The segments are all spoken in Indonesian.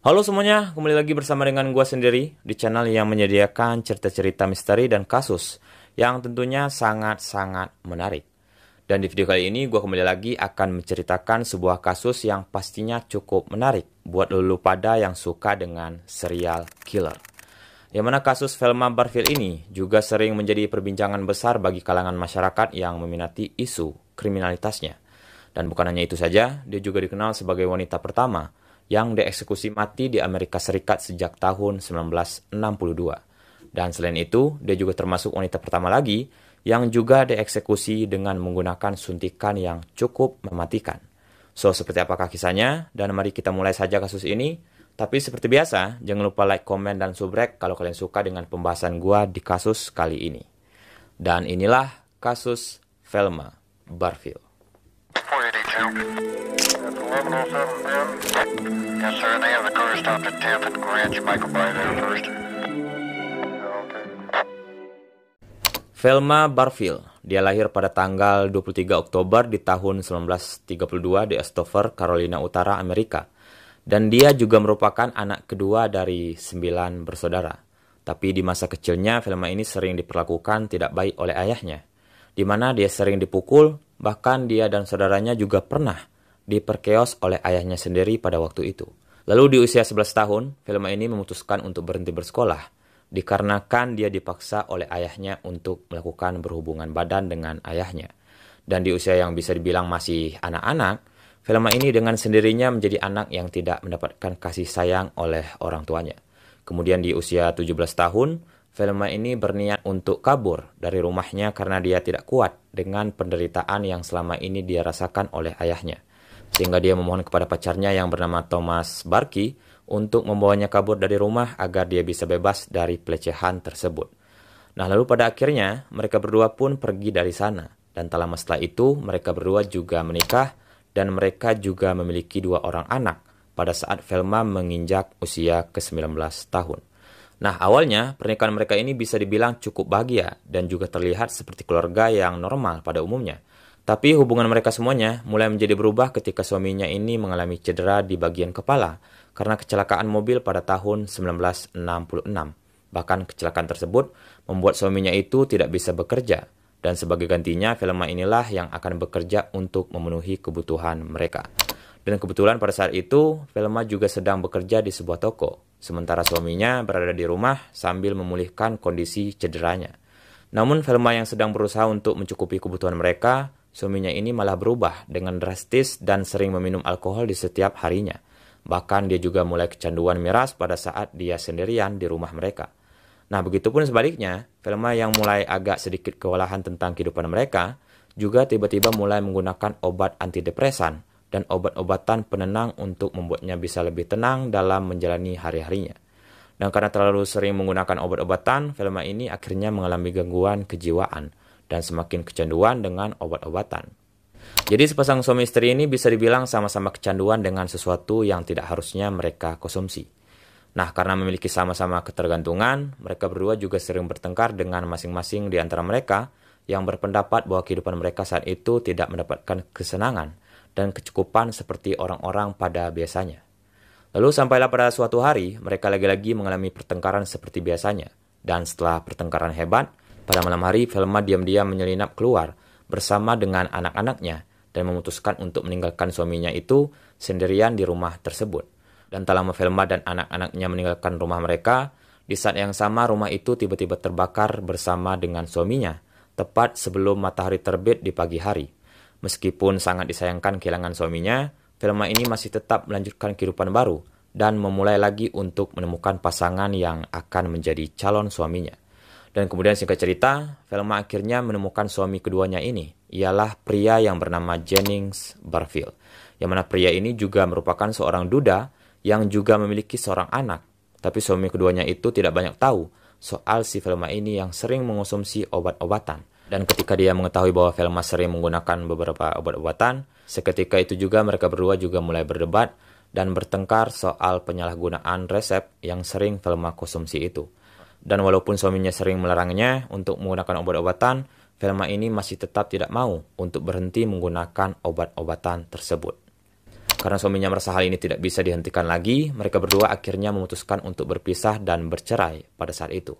Halo semuanya, kembali lagi bersama dengan gua sendiri di channel yang menyediakan cerita-cerita misteri dan kasus yang tentunya sangat-sangat menarik. Dan di video kali ini gua kembali lagi akan menceritakan sebuah kasus yang pastinya cukup menarik buat lulu pada yang suka dengan serial killer. Yang mana kasus Velma Barfield ini juga sering menjadi perbincangan besar bagi kalangan masyarakat yang meminati isu kriminalitasnya. Dan bukan hanya itu saja, dia juga dikenal sebagai wanita pertama yang dieksekusi mati di Amerika Serikat sejak tahun 1962. Dan selain itu, dia juga termasuk wanita pertama lagi yang juga dieksekusi dengan menggunakan suntikan yang cukup mematikan. So, seperti apakah kisahnya? Dan mari kita mulai saja kasus ini. Tapi seperti biasa, jangan lupa like, komen, dan subscribe kalau kalian suka dengan pembahasan gua di kasus kali ini. Dan inilah kasus Velma Barfield. 482. That's 1107 Ben. Yes, sir. They have the car stopped at 10th and Grant. You might go by there first. Okay. Velma Barfield, dia lahir pada tanggal 23 Oktober di tahun 1932 di Estover, Carolina Utara, Amerika. Dan dia juga merupakan anak kedua dari 9 bersaudara. Tapi di masa kecilnya, Velma ini sering diperlakukan tidak baik oleh ayahnya, di mana dia sering dipukul, bahkan dia dan saudaranya juga pernah diperkeos oleh ayahnya sendiri pada waktu itu. Lalu di usia 11 tahun, Velma ini memutuskan untuk berhenti bersekolah, dikarenakan dia dipaksa oleh ayahnya untuk melakukan berhubungan badan dengan ayahnya. Dan di usia yang bisa dibilang masih anak-anak, Velma ini dengan sendirinya menjadi anak yang tidak mendapatkan kasih sayang oleh orang tuanya. Kemudian di usia 17 tahun, Velma ini berniat untuk kabur dari rumahnya karena dia tidak kuat dengan penderitaan yang selama ini dia rasakan oleh ayahnya. Sehingga dia memohon kepada pacarnya yang bernama Thomas Barkey untuk membawanya kabur dari rumah agar dia bisa bebas dari pelecehan tersebut. Nah, lalu pada akhirnya mereka berdua pun pergi dari sana. Dan tak lama setelah itu mereka berdua juga menikah dan mereka juga memiliki 2 orang anak pada saat Velma menginjak usia ke-19 tahun. Nah, awalnya pernikahan mereka ini bisa dibilang cukup bahagia dan juga terlihat seperti keluarga yang normal pada umumnya. Tapi hubungan mereka semuanya mulai menjadi berubah ketika suaminya ini mengalami cedera di bagian kepala karena kecelakaan mobil pada tahun 1966. Bahkan kecelakaan tersebut membuat suaminya itu tidak bisa bekerja. Dan sebagai gantinya, Velma inilah yang akan bekerja untuk memenuhi kebutuhan mereka. Dan kebetulan pada saat itu, Velma juga sedang bekerja di sebuah toko. Sementara suaminya berada di rumah sambil memulihkan kondisi cederanya. Namun Velma yang sedang berusaha untuk mencukupi kebutuhan mereka, suaminya ini malah berubah dengan drastis dan sering meminum alkohol di setiap harinya. Bahkan dia juga mulai kecanduan miras pada saat dia sendirian di rumah mereka. Nah, begitupun sebaliknya, Velma yang mulai agak sedikit kewalahan tentang kehidupan mereka, juga tiba-tiba mulai menggunakan obat antidepresan dan obat-obatan penenang untuk membuatnya bisa lebih tenang dalam menjalani hari-harinya. Dan karena terlalu sering menggunakan obat-obatan, Velma ini akhirnya mengalami gangguan kejiwaan dan semakin kecanduan dengan obat-obatan. Jadi sepasang suami istri ini bisa dibilang sama-sama kecanduan dengan sesuatu yang tidak harusnya mereka konsumsi. Nah, karena memiliki sama-sama ketergantungan, mereka berdua juga sering bertengkar dengan masing-masing di antara mereka yang berpendapat bahwa kehidupan mereka saat itu tidak mendapatkan kesenangan dan kecukupan seperti orang-orang pada biasanya. Lalu sampailah pada suatu hari, mereka lagi-lagi mengalami pertengkaran seperti biasanya. Dan setelah pertengkaran hebat, pada malam hari Velma diam-diam menyelinap keluar bersama dengan anak-anaknya dan memutuskan untuk meninggalkan suaminya itu sendirian di rumah tersebut. Dan tak lama Velma dan anak-anaknya meninggalkan rumah mereka, di saat yang sama rumah itu tiba-tiba terbakar bersama dengan suaminya, tepat sebelum matahari terbit di pagi hari. Meskipun sangat disayangkan kehilangan suaminya, Velma ini masih tetap melanjutkan kehidupan baru dan memulai lagi untuk menemukan pasangan yang akan menjadi calon suaminya. Dan kemudian singkat cerita, Velma akhirnya menemukan suami keduanya ini, ialah pria yang bernama Jennings Barfield. Yang mana pria ini juga merupakan seorang duda yang juga memiliki seorang anak. Tapi suami keduanya itu tidak banyak tahu soal si Velma ini yang sering mengonsumsi obat-obatan. Dan ketika dia mengetahui bahwa Velma sering menggunakan beberapa obat-obatan, seketika itu juga mereka berdua juga mulai berdebat dan bertengkar soal penyalahgunaan resep yang sering Velma konsumsi itu. Dan walaupun suaminya sering melarangnya untuk menggunakan obat-obatan, Velma ini masih tetap tidak mau untuk berhenti menggunakan obat-obatan tersebut. Karena suaminya merasa hal ini tidak bisa dihentikan lagi, mereka berdua akhirnya memutuskan untuk berpisah dan bercerai pada saat itu.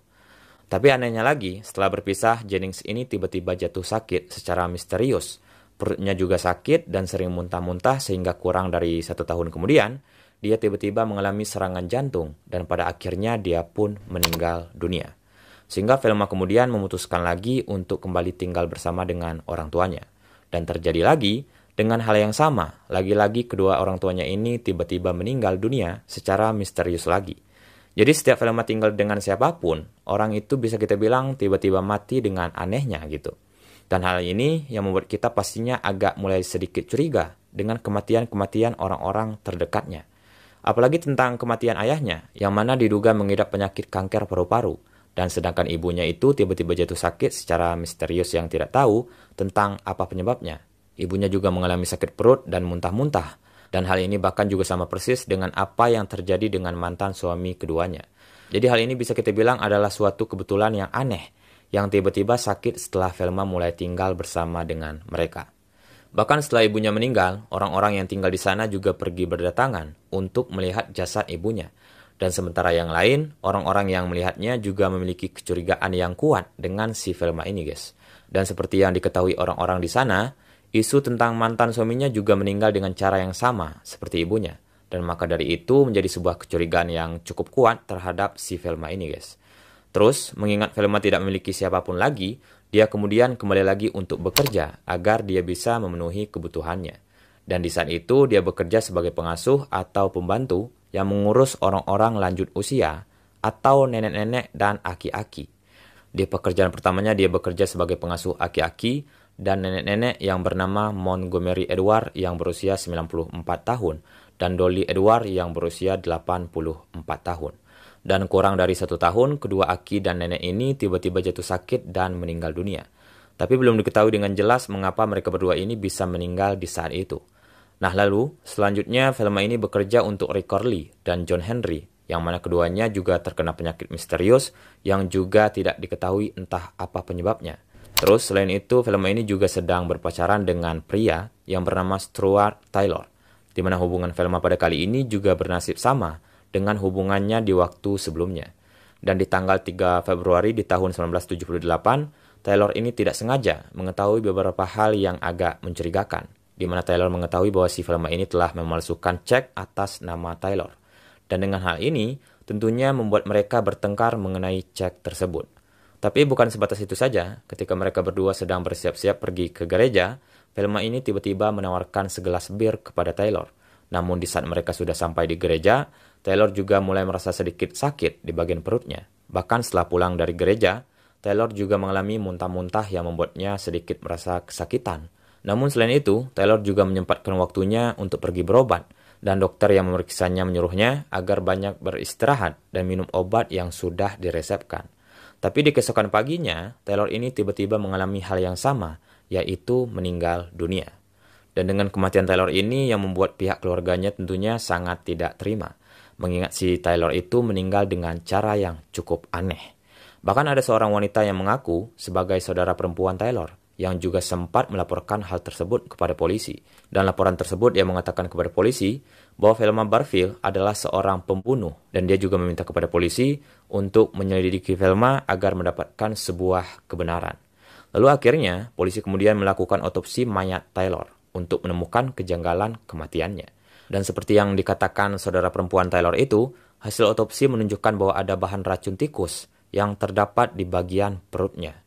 Tapi anehnya lagi, setelah berpisah, Jennings ini tiba-tiba jatuh sakit secara misterius. Perutnya juga sakit dan sering muntah-muntah sehingga kurang dari 1 tahun kemudian, dia tiba-tiba mengalami serangan jantung dan pada akhirnya dia pun meninggal dunia. Sehingga Velma kemudian memutuskan lagi untuk kembali tinggal bersama dengan orang tuanya. Dan terjadi lagi, dengan hal yang sama, lagi-lagi kedua orang tuanya ini tiba-tiba meninggal dunia secara misterius lagi. Jadi setiap Velma tinggal dengan siapapun, orang itu bisa kita bilang tiba-tiba mati dengan anehnya gitu. Dan hal ini yang membuat kita pastinya agak mulai sedikit curiga dengan kematian-kematian orang-orang terdekatnya. Apalagi tentang kematian ayahnya, yang mana diduga mengidap penyakit kanker paru-paru. Dan sedangkan ibunya itu tiba-tiba jatuh sakit secara misterius yang tidak tahu tentang apa penyebabnya. Ibunya juga mengalami sakit perut dan muntah-muntah. Dan hal ini bahkan juga sama persis dengan apa yang terjadi dengan mantan suami keduanya. Jadi hal ini bisa kita bilang adalah suatu kebetulan yang aneh, yang tiba-tiba sakit setelah Velma mulai tinggal bersama dengan mereka. Bahkan setelah ibunya meninggal, orang-orang yang tinggal di sana juga pergi berdatangan untuk melihat jasad ibunya. Dan sementara yang lain, orang-orang yang melihatnya juga memiliki kecurigaan yang kuat dengan si Velma ini, guys. Dan seperti yang diketahui orang-orang di sana, isu tentang mantan suaminya juga meninggal dengan cara yang sama seperti ibunya. Dan maka dari itu menjadi sebuah kecurigaan yang cukup kuat terhadap si Velma ini, guys. Terus, mengingat Velma tidak memiliki siapapun lagi, dia kemudian kembali lagi untuk bekerja agar dia bisa memenuhi kebutuhannya. Dan di saat itu dia bekerja sebagai pengasuh atau pembantu yang mengurus orang-orang lanjut usia atau nenek-nenek dan aki-aki. Di pekerjaan pertamanya dia bekerja sebagai pengasuh aki-aki dan nenek-nenek yang bernama Montgomery Edward yang berusia 94 tahun dan Dolly Edward yang berusia 84 tahun. Dan kurang dari 1 tahun, kedua aki dan nenek ini tiba-tiba jatuh sakit dan meninggal dunia. Tapi belum diketahui dengan jelas mengapa mereka berdua ini bisa meninggal di saat itu. Nah lalu, selanjutnya Velma ini bekerja untuk Ray Corley dan John Henry, yang mana keduanya juga terkena penyakit misterius yang juga tidak diketahui entah apa penyebabnya. Terus selain itu, Velma ini juga sedang berpacaran dengan pria yang bernama Stuart Taylor, di mana hubungan Velma pada kali ini juga bernasib sama dengan hubungannya di waktu sebelumnya. Dan di tanggal 3 Februari di tahun 1978, Taylor ini tidak sengaja mengetahui beberapa hal yang agak mencurigakan, di mana Taylor mengetahui bahwa si Velma ini telah memalsukan cek atas nama Taylor. Dan dengan hal ini, tentunya membuat mereka bertengkar mengenai cek tersebut. Tapi bukan sebatas itu saja, ketika mereka berdua sedang bersiap-siap pergi ke gereja, Velma ini tiba-tiba menawarkan segelas bir kepada Taylor. Namun di saat mereka sudah sampai di gereja, Taylor juga mulai merasa sedikit sakit di bagian perutnya. Bahkan setelah pulang dari gereja, Taylor juga mengalami muntah-muntah yang membuatnya sedikit merasa kesakitan. Namun selain itu, Taylor juga menyempatkan waktunya untuk pergi berobat. Dan dokter yang memeriksanya menyuruhnya agar banyak beristirahat dan minum obat yang sudah diresepkan. Tapi di keesokan paginya, Taylor ini tiba-tiba mengalami hal yang sama, yaitu meninggal dunia. Dan dengan kematian Taylor ini yang membuat pihak keluarganya tentunya sangat tidak terima. Mengingat si Taylor itu meninggal dengan cara yang cukup aneh. Bahkan ada seorang wanita yang mengaku sebagai saudara perempuan Taylor, yang juga sempat melaporkan hal tersebut kepada polisi. Dan laporan tersebut dia mengatakan kepada polisi bahwa Velma Barfield adalah seorang pembunuh. Dan dia juga meminta kepada polisi untuk menyelidiki Velma agar mendapatkan sebuah kebenaran. Lalu akhirnya polisi kemudian melakukan otopsi mayat Taylor untuk menemukan kejanggalan kematiannya. Dan seperti yang dikatakan saudara perempuan Taylor itu, hasil otopsi menunjukkan bahwa ada bahan racun tikus yang terdapat di bagian perutnya.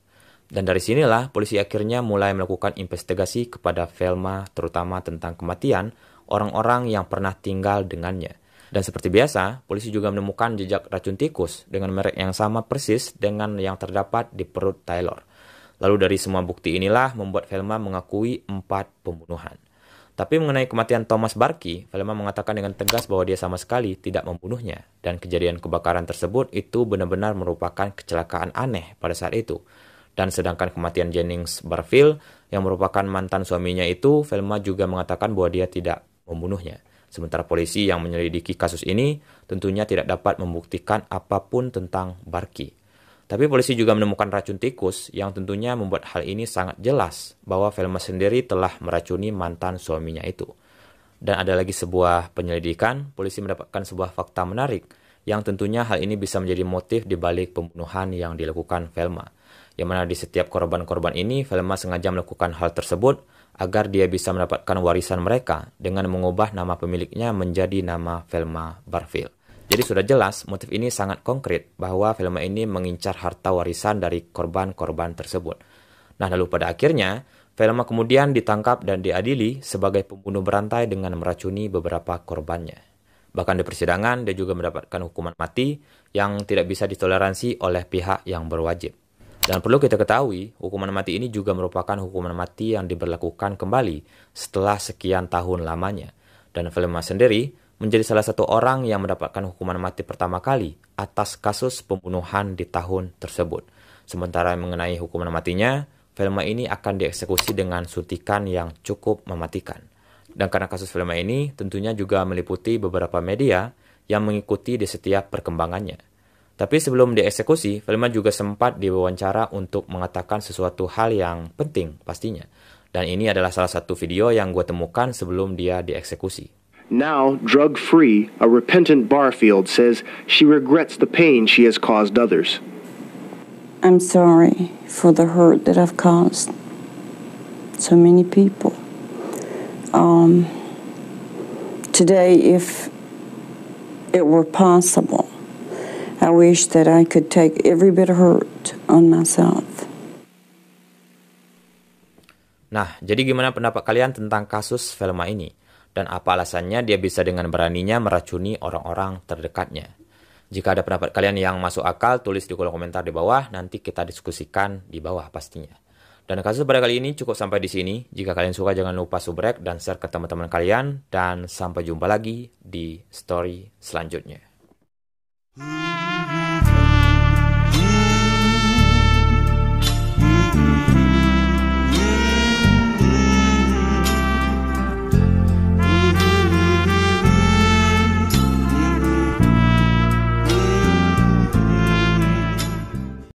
Dan dari sinilah polisi akhirnya mulai melakukan investigasi kepada Velma, terutama tentang kematian orang-orang yang pernah tinggal dengannya. Dan seperti biasa, polisi juga menemukan jejak racun tikus dengan merek yang sama persis dengan yang terdapat di perut Taylor. Lalu dari semua bukti inilah membuat Velma mengakui 4 pembunuhan. Tapi mengenai kematian Thomas Barkey, Velma mengatakan dengan tegas bahwa dia sama sekali tidak membunuhnya. Dan kejadian kebakaran tersebut itu benar-benar merupakan kecelakaan aneh pada saat itu. Dan sedangkan kematian Jennings Barfield yang merupakan mantan suaminya itu, Velma juga mengatakan bahwa dia tidak membunuhnya. Sementara polisi yang menyelidiki kasus ini tentunya tidak dapat membuktikan apapun tentang Barkey. Tapi polisi juga menemukan racun tikus yang tentunya membuat hal ini sangat jelas bahwa Velma sendiri telah meracuni mantan suaminya itu. Dan ada lagi sebuah penyelidikan, polisi mendapatkan sebuah fakta menarik, yang tentunya hal ini bisa menjadi motif di balik pembunuhan yang dilakukan Velma. Yang mana di setiap korban-korban ini, Velma sengaja melakukan hal tersebut agar dia bisa mendapatkan warisan mereka dengan mengubah nama pemiliknya menjadi nama Velma Barfield. Jadi sudah jelas motif ini sangat konkret bahwa Velma ini mengincar harta warisan dari korban-korban tersebut. Nah, lalu pada akhirnya Velma kemudian ditangkap dan diadili sebagai pembunuh berantai dengan meracuni beberapa korbannya. Bahkan di persidangan dia juga mendapatkan hukuman mati yang tidak bisa ditoleransi oleh pihak yang berwajib. Dan perlu kita ketahui, hukuman mati ini juga merupakan hukuman mati yang diberlakukan kembali setelah sekian tahun lamanya. Dan Velma sendiri menjadi salah satu orang yang mendapatkan hukuman mati pertama kali atas kasus pembunuhan di tahun tersebut. Sementara mengenai hukuman matinya, Velma ini akan dieksekusi dengan suntikan yang cukup mematikan. Dan karena kasus Velma ini tentunya juga meliputi beberapa media yang mengikuti di setiap perkembangannya. Tapi sebelum dieksekusi, Velma juga sempat diwawancara untuk mengatakan sesuatu hal yang penting pastinya. Dan ini adalah salah satu video yang gue temukan sebelum dia dieksekusi. Now drug-free, a repentant Barfield says she regrets the pain she has caused others. I'm sorry for the hurt that I've caused so many people. Today, if it were possible, I wish that I could take every bit of hurt on myself. Nah, jadi gimana pendapat kalian tentang kasus Velma ini? Dan apa alasannya dia bisa dengan beraninya meracuni orang-orang terdekatnya? Jika ada pendapat kalian yang masuk akal, tulis di kolom komentar di bawah, nanti kita diskusikan di bawah pastinya. Dan kasus pada kali ini cukup sampai di sini. Jika kalian suka, jangan lupa subrek dan share ke teman-teman kalian. Dan sampai jumpa lagi di story selanjutnya.